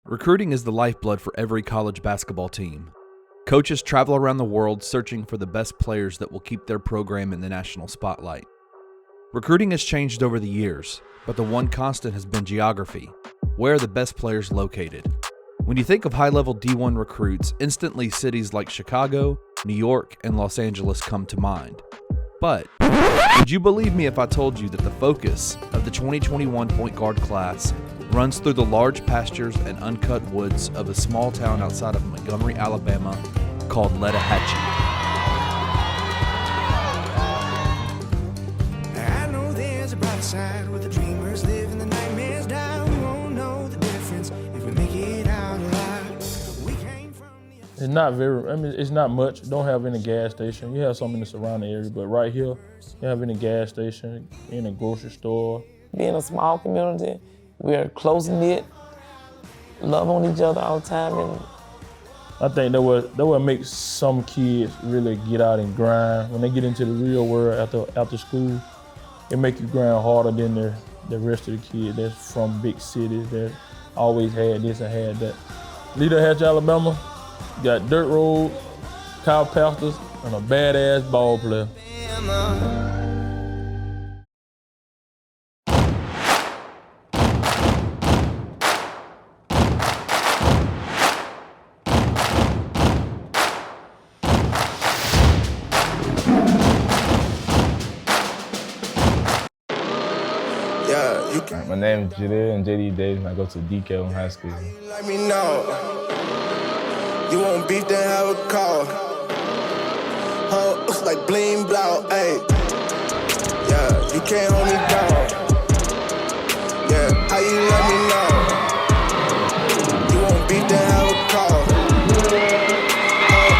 Recruiting is the lifeblood for every college basketball team. Coaches travel around the world searching for the best players that will keep their program in the national spotlight. Recruiting has changed over the years, but the one constant has been geography. Where are the best players located? When you think of high-level D1 recruits, instantly cities like Chicago, New York, and Los Angeles come to mind. But would you believe me if I told you that the focus of the 2021 point guard class runs through the large pastures and uncut woods of a small town outside of Montgomery, Alabama called Letohatchee? I know there's a bright side where the dreamers live and the nightmares die. We won't know the difference if we make it out alive. We came from the It's not much. Don't have any gas station. You have some in the surrounding area, but right here, you have any gas station, in a grocery store. Being a small community, we're close-knit, love on each other all the time. And I think that will make some kids really get out and grind. When they get into the real world after school, it make you grind harder than the rest of the kids that's from big cities that always had this and had that. Letohatchee, Alabama, got dirt roads, cow pastures, and a badass ball player. My name is Jaleel and JD Davison. I go to Calhoun School. let me know. You want beef, then have a call. Looks like bling blow, ayy. Yeah, you can't hold me down. Yeah, how you let me know? You want beef, then have a call.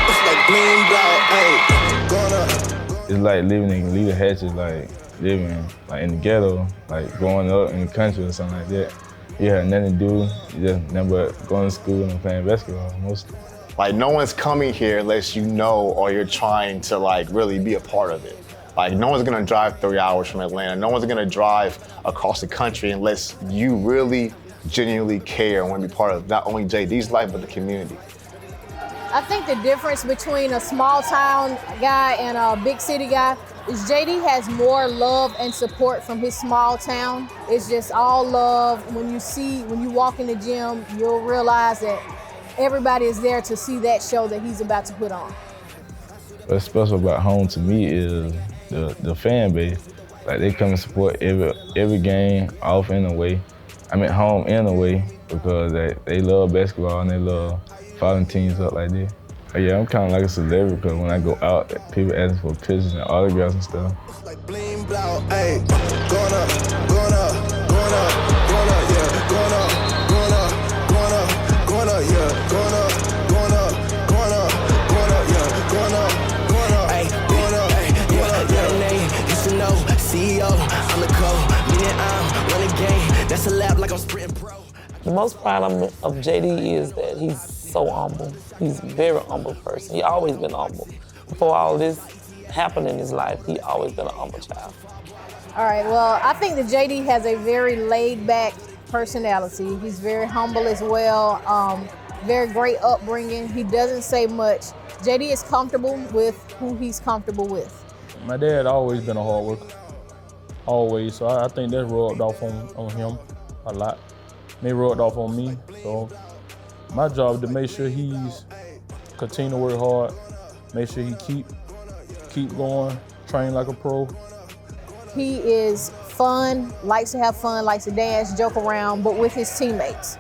Looks like bling blow, ayy. Gonna. It's like living in Letohatchee, like living like in the ghetto, like growing up in the country or something like that. You had nothing to do, you just nothing but going to school and playing basketball mostly. Like no one's coming here unless you know or you're trying to like really be a part of it. Like no one's gonna drive 3 hours from Atlanta. No one's gonna drive across the country unless you really genuinely care and want to be part of not only JD's life, but the community. I think the difference between a small town guy and a big city guy is JD has more love and support from his small town. It's just all love. When you walk in the gym, you'll realize that everybody is there to see that show that he's about to put on. What's special about home to me is the fan base. Like they come and support every game, off and away. I'm at home and away because they love basketball and they love following teams up like this. Yeah, I'm kind of like a celebrity because when I go out, people ask for pictures and autographs and stuff. Like bling blow, ayy. Gonna, yeah. Gonna, yeah. Used to know, CEO, I'm the code. Meaning I'm running game. That's a lab like I'm sprinting pro. the most proud of JD is that he's so humble. He's a very humble person. He always been humble. Before all this happened in his life, he always been a humble child. All right, well, I think that JD has a very laid-back personality. He's very humble as well, very great upbringing. He doesn't say much. JD is comfortable with who he's comfortable with. My dad always been a hard worker, always. So I think that rubbed off on him a lot. And it rubbed off on me. So my job is to make sure he's continue to work hard, make sure he keep going, train like a pro. He is fun, likes to have fun, likes to dance, joke around, but with his teammates.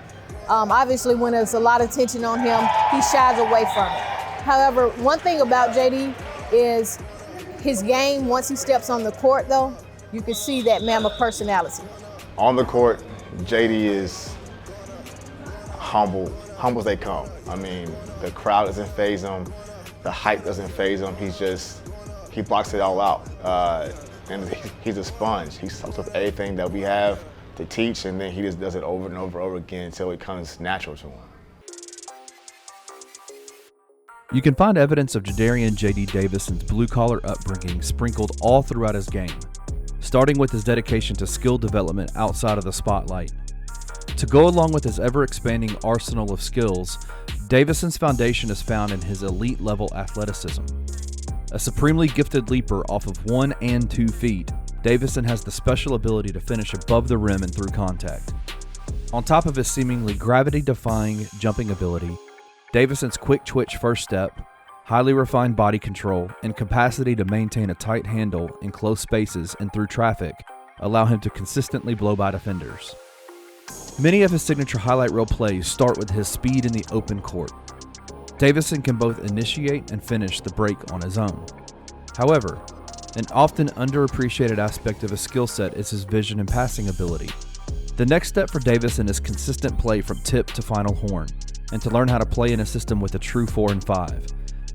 Obviously, when there's a lot of tension on him, he shies away from it. However, one thing about JD is his game, once he steps on the court though, you can see that Mamba personality. On the court, JD is humble as they come. I mean, the crowd doesn't faze him, the hype doesn't faze him. He blocks it all out. And he's a sponge. He soaks up everything that we have to teach, and then he just does it over and over again until it comes natural to him. You can find evidence of Jadarian J.D. Davison's blue-collar upbringing sprinkled all throughout his game, starting with his dedication to skill development outside of the spotlight. To go along with his ever-expanding arsenal of skills, Davison's foundation is found in his elite-level athleticism. A supremely gifted leaper off of 1 and 2 feet, Davison has the special ability to finish above the rim and through contact. On top of his seemingly gravity-defying jumping ability, Davison's quick-twitch first step, highly refined body control, and capacity to maintain a tight handle in close spaces and through traffic allow him to consistently blow by defenders. Many of his signature highlight reel plays start with his speed in the open court. Davison can both initiate and finish the break on his own. However, an often underappreciated aspect of his skill set is his vision and passing ability. The next step for Davison is consistent play from tip to final horn, and to learn how to play in a system with a true 4 and 5.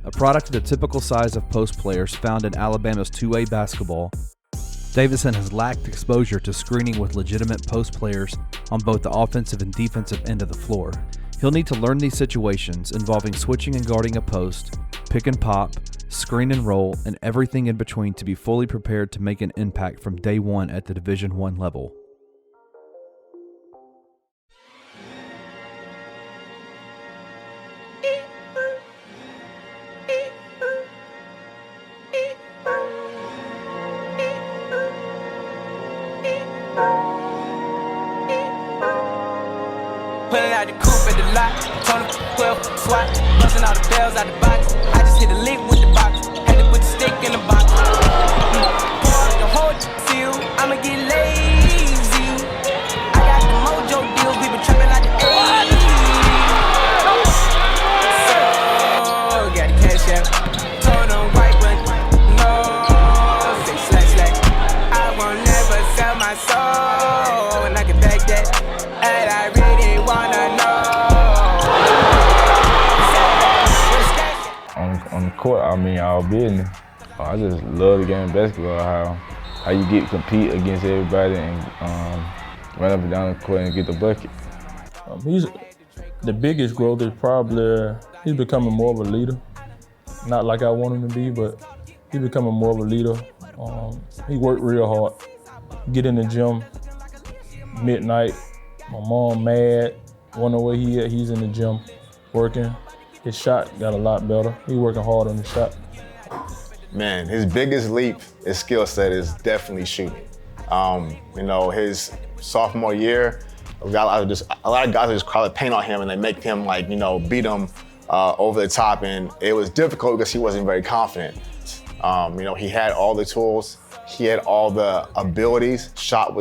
A product of the typical size of post players found in Alabama's 2A basketball, Davison has lacked exposure to screening with legitimate post players on both the offensive and defensive end of the floor. He'll need to learn these situations involving switching and guarding a post, pick and pop, screen and roll, and everything in between to be fully prepared to make an impact from day one at the Division I level. Pulling out the coupe at the lot, told him 12 swat, busting all the bells out the box. I just hit a lick with the box, had to put the stick in the box. Pour up the whole seal, I'ma get lazy. I got the mojo deals, we been trapping like the 80s. So, got the cash out, told them white one, no, say slack slack. I won't never sell my soul, and I can back that, and I really wanna know. On the court, I mean, all business. I just love the game of basketball, how you get to compete against everybody and run up and down the court and get the bucket. The biggest growth is probably he's becoming more of a leader. Not like I want him to be, but he's becoming more of a leader. He worked real hard. Get in the gym midnight. My mom mad, wondering where he at. He's in the gym working. His shot got a lot better. He working hard on the shot. Man, his biggest leap, his skill set is definitely shooting. His sophomore year, a lot of guys just call it paint on him and they make him beat him over the top, and it was difficult because he wasn't very confident. He had all the tools, he had all the abilities. Shot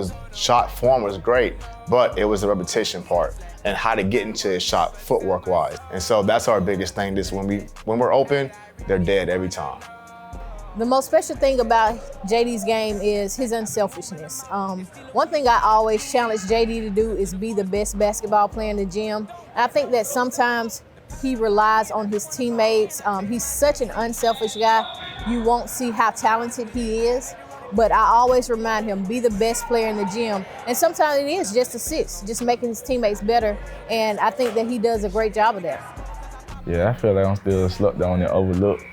form was great, but it was the repetition part and how to get into his shot footwork wise. And so that's our biggest thing. This when we're open, they're dead every time. The most special thing about JD's game is his unselfishness. One thing I always challenge JD to do is be the best basketball player in the gym. And I think that sometimes he relies on his teammates. He's such an unselfish guy. You won't see how talented he is. But I always remind him, be the best player in the gym. And sometimes it is just assists, just making his teammates better. And I think that he does a great job of that. Yeah, I feel like I'm still slept on and overlooked.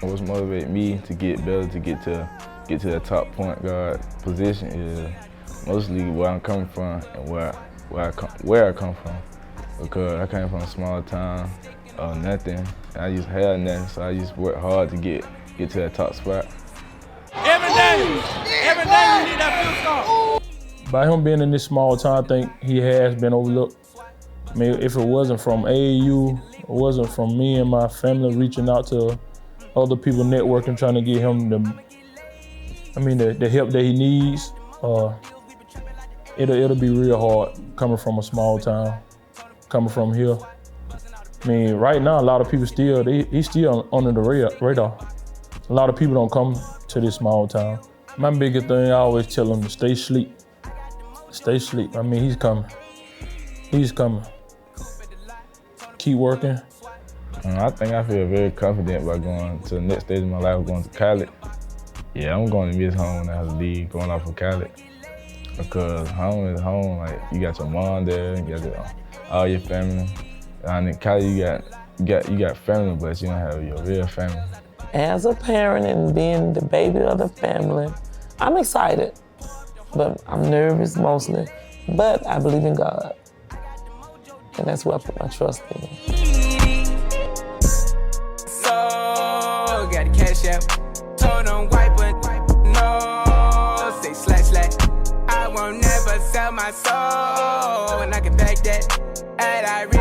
What's motivated me to get better, to get to the top point guard position is mostly where I'm coming from and where I come from. Because I came from a small town of nothing. I just had nothing, so I just worked hard to get to that top spot. Every day we need that field goal. By him being in this small town, I think he has been overlooked. I mean, if it wasn't from AAU, it wasn't from me and my family reaching out to other people, networking, trying to get him the help that he needs, it'll be real hard coming from a small town, coming from here. I mean, right now, a lot of people he's still under the radar. A lot of people don't come to this small town. My biggest thing, I always tell him to stay asleep. Stay asleep. I mean, he's coming. He's coming. Keep working. I think I feel very confident about going to the next stage of my life, going to college. Yeah, I'm going to miss home when I have to leave, going off of college. Because home is home, like you got your mom there, you got all your family. And in college you got family, but you don't have your real family. As a parent and being the baby of the family, I'm excited, but I'm nervous mostly. But I believe in God. And that's where I put my trust in. So, got the cash out. Told them wipe it. No, say slash. I won't never sell my soul. And I can back that. And I